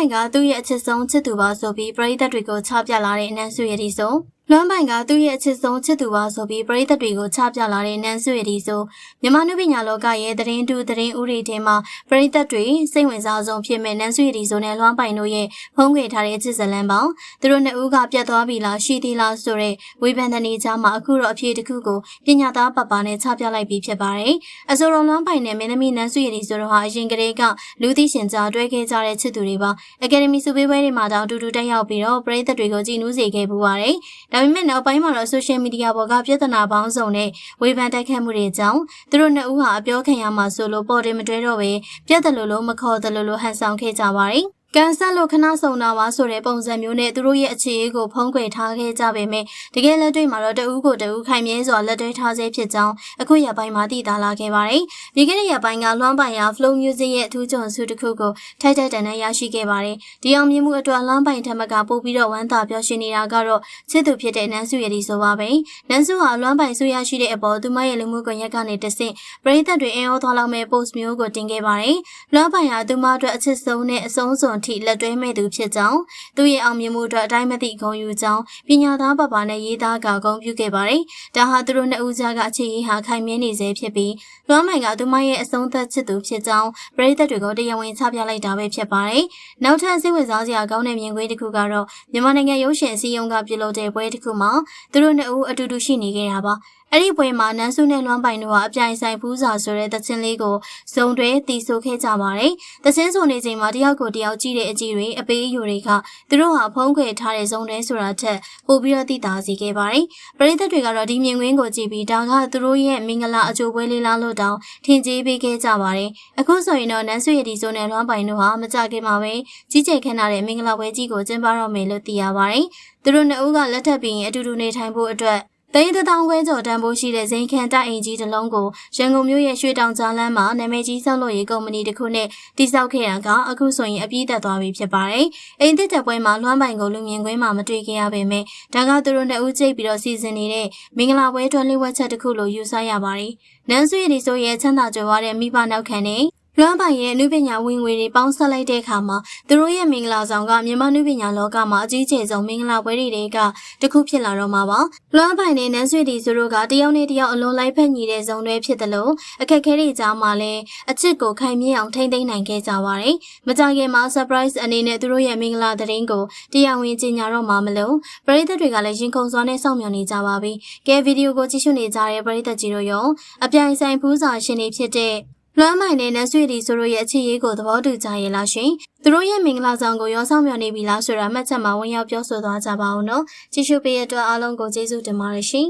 ပိုင်ကသူ့ရဲ့အချစ်ဆုံးချစ်သူပါဆိုပြီးပရိသတ်တွေကိုချပြလာတဲ့နန်းစုရည်ဆိုလွမ်းပိုင်ကသူ့ရဲ့အချစ်ဆုံးချစ်သူပါဆိုပြီးပရိသတ်တွေကိုချပြလာတဲ့နန်းစုရည်ဆိုမြန်မာနုပညာလောကရဲ့သတင်းတူသတင်းဥရီထဲမှာပရိသတ်တွေစိတ်ဝင်စားဆုံးဖြစ်မဲ့နန်းစုရည်ဆိုနဲ့လွမ်းပိုင်တို့ရဲ့ဖုံးကွယ်ထားတဲ့ချစ်ဇလန်းပေါင်းသူတို့နှစ်ဦးကပြတ်သွားပြီလားရှိသေးလားဆိုတဲ့ဝေဖန်တဲ့နေကြားမှာအခုတော့အဖြေတစ်ခုကိုပညာသားပပနဲ့ချပြလိုက်ပြီးဖြစ်ပါတယ်။အဆိုတော်လွမ်းပိုင်နဲ့မင်းသမီးနန်းစုရည်ဆိုတော့ဟာအရင်ကတည်းကလူသိရှင်ကြားတွဲခဲ့ကြတဲ့ချစ်သူတွေပါအကယ်ဒမီစုပေးပွဲတွေမှာတောင်အတူတူတက်ရောက်ပြီးတော့ပရိသတ်တွေကိုကြည်နူးစေခဲ့ပူပါတယ်။ဒါပေမဲ့နောက်ပိုင်းမှာတော့ဆိုရှယ်မီဒီယာပေါ်ကပြဿနာပေါင်းစုံနဲ့ဝေဖန်တိုက်ခတ်မှုတွေကြောင့်သူတို့နှစ်ဦးဟာအပြောခံရမှာဆိုလို့ပေါ်တယ်မတွဲတော့ပဲပြတ်တယ်လို့မခေါ်တယ်လို့ဟန်ဆောင်ခဲ့ကြပါတယ်။ကန်ဆတ်လို့ခဏဆုံတာပါဆိုတဲ့ပုံစံမျိုးနဲ့သူတို့ရဲ့အခြေအေးကိုဖုံးကွယ်ထားခဲ့ကြပေမဲ့တကယ်လက်တွေ့မှာတော့တဦးကိုတဦးခိုင်မြဲစွာလက်တွဲထားစေဖြစ်ကြောင်းအခုရက်ပိုင်းမှာသိသာလာခဲ့ပါတယ်။ပြီးခဲ့တဲ့ရက်ပိုင်းကလွမ်းပိုင်ရာ Flow Music ရဲ့အထူးကြုံစုတစ်ခုကိုထိုက်တန်နဲ့ရရှိခဲ့ပါတယ်။ဒီအောင်မြင်မှုအတွက်လွမ်းပိုင်ထက်မကပို့ပြီးတော့ဝမ်းသာပျော်ရွှင်နေတာကတော့ချစ်သူဖြစ်တဲ့နန်းစုရည်ဆိုပါပဲ။နန်းစုဟာလွမ်းပိုင်ဆူရရှိတဲ့အပေါ်သူမရဲ့လူမှုကွန်ရက်ကနေတဆင့်ပရိသတ်တွေအင်အားသွားလောက်မဲ့ post မျိုးကိုတင်ခဲ့ပါတယ်။လွမ်းပိုင်ဟာသူမအတွက်အချစ်ဆုံးနဲ့အဆုံးစွန်ထိလက်တွဲမဲ့သူဖြစ်ကြောင်းသူရဲ့အောင်မြင်မှုအတွက်အတိုင်းမသိဂုဏ်ယူကြောင်းပညာသားပပနဲ့ရေးသားကဂုဏ်ပြုခဲ့ပါတယ်။ဒါဟာသူတို့နှစ်ဦးကြားကအခြေအေးဟာခိုင်မြဲနေစေဖြစ်ပြီးလွမ်းမိုင်ကသူမရဲ့အဆုံးသက်ချစ်သူဖြစ်ကြောင်းပရိသတ်တွေကိုတရားဝင်ချပြလိုက်တာပဲဖြစ်ပါတယ်။နောက်ထပ်စိတ်ဝင်စားစရာကောင်းတဲ့မြင်ကွင်းတစ်ခုကတော့မြန်မာနိုင်ငံရုပ်ရှင်စီးရုံးကပြုလုပ်တဲ့ပွဲတစ်ခုမှာသူတို့နှစ်ဦးအတူတူရှိနေခဲ့တာပါ။အဲ့ဒီပွဲမှာနန်းစုနဲ့လွမ်းပိုင်တို့ဟာအပြိုင်ဆိုင်ဖူးစာဆိုတဲ့သချင်းလေးကိုဇုံတွဲတီးဆိုခဲ့ကြပါတယ်။သချင်းဆိုနေချိန်မှာတယောက်ကိုတယောက်ကြည့်တဲ့အကြည့်တွေအပေးအယူတွေကသူတို့ဟာဖုံးကွယ်ထားတဲ့ဇုံတွဲဆိုတာထက်ပိုပြီးတော့သိသာစေခဲ့ပါတယ်။ပရိသတ်တွေကတော့ဒီမြင်ကွင်းကိုကြည့်ပြီးဒါကသူတို့ရဲ့မင်္ဂလာအကျိုးပွဲလေးလားလို့တောင်ထင်ကြေးပေးခဲ့ကြပါတယ်။အခုဆိုရင်တော့နန်းစုရည်ဆိုနဲ့လွမ်းပိုင်တို့ဟာမကြခင်မှာပဲကြီးကျယ်ခမ်းနားတဲ့မင်္ဂလာပွဲကြီးကိုကျင်းပတော့မယ်လို့သိရပါတယ်။သူတို့နှစ်ဦးကလက်ထပ်ပြီးအတူတူနေထိုင်ဖို့အတွက်3000ခွဲကျော်တန်ဖိုးရှိတဲ့ဇိမ်ခံတိုက်အိမ်ကြီးတစ်လုံးကိုရန်ကုန်မြို့ရဲ့ရွှေတောင်ကြားလမ်းမှာနာမည်ကြီးဆောက်လုပ်ရေးကုမ္ပဏီတစ်ခုနဲ့တည်ဆောက်ခဲ့တာကအခုဆိုရင်အပြည့်သက်သွားပြီဖြစ်ပါတယ်။အိမ်သစ်တဲ့ပွဲမှာလွမ်းပိုင်ကိုလူမြင်ကွင်းမှာမတွေ့ခဲ့ရပေမဲ့ဒါကသူတို့နှစ်ဦးချိတ်ပြီးတော့စီစဉ်နေတဲ့မင်္ဂလာပွဲတွင်လေးဝက်ချက်တစ်ခုလို့ယူဆရပါတယ်။နန်းစုရည်ဆိုရဲ့ချမ်းသာကြွယ်ဝတဲ့မိဘနောက်ခံနဲ့လွမ်းပိုင်ရဲ့အနုပညာဝင်ငွေတွေပေါင်းစပ်လိုက်တဲ့အခါမှာသူတို့ရဲ့မင်္ဂလာဆောင်ကမြန်မာနုပညာလောကမှာအကြီးကျယ်ဆုံးမင်္ဂလာပွဲတွေကတစ်ခုဖြစ်လာတော့မှာပါလွမ်းပိုင်နဲ့နန်းဆွေတီသူတို့ကတယောက်နဲ့တယောက်အလွန်လိုက်ဖက်ညီတဲ့ဇုံတွေဖြစ်တယ်လို့အခက်ခဲတွေကြားမှာလည်းအချစ်ကိုခိုင်မြဲအောင်ထိမ့်သိမ်းနိုင်ခဲ့ကြပါတယ်မကြခင်မှာ surprise အနေနဲ့သူတို့ရဲ့မင်္ဂလာသတင်းကိုတရားဝင်ကြေညာတော့မှာမလို့ပရိသတ်တွေကလည်းရင်ခုန်စွာနဲ့စောင့်မျှော်နေကြပါပြီကဲဗီဒီယိုကိုကြည့်ရှုနေကြတဲ့ပရိသတ်ကြီးတို့ရောအပြိုင်ဆိုင်ဖူးစာရှင်တွေဖြစ်တဲ့လွမ်းမိုင်နဲ့နန်းဆွေတီဆိုတို့ရဲ့အခြေရေးကိုသဘောတူကြရဲ့လားရှင်သူတို့ရဲ့မင်္ဂလာဆောင်ကိုရောဆောင်မျှော်နေပြီလားဆိုတာမှတ်ချက်မှာဝင်ရောက်ပြောဆိုသွားကြပါဦးနော်ကြည့်ရှုပေးရတဲ့အတွက်အားလုံးကိုကျေးဇူးတင်ပါတယ်ရှင်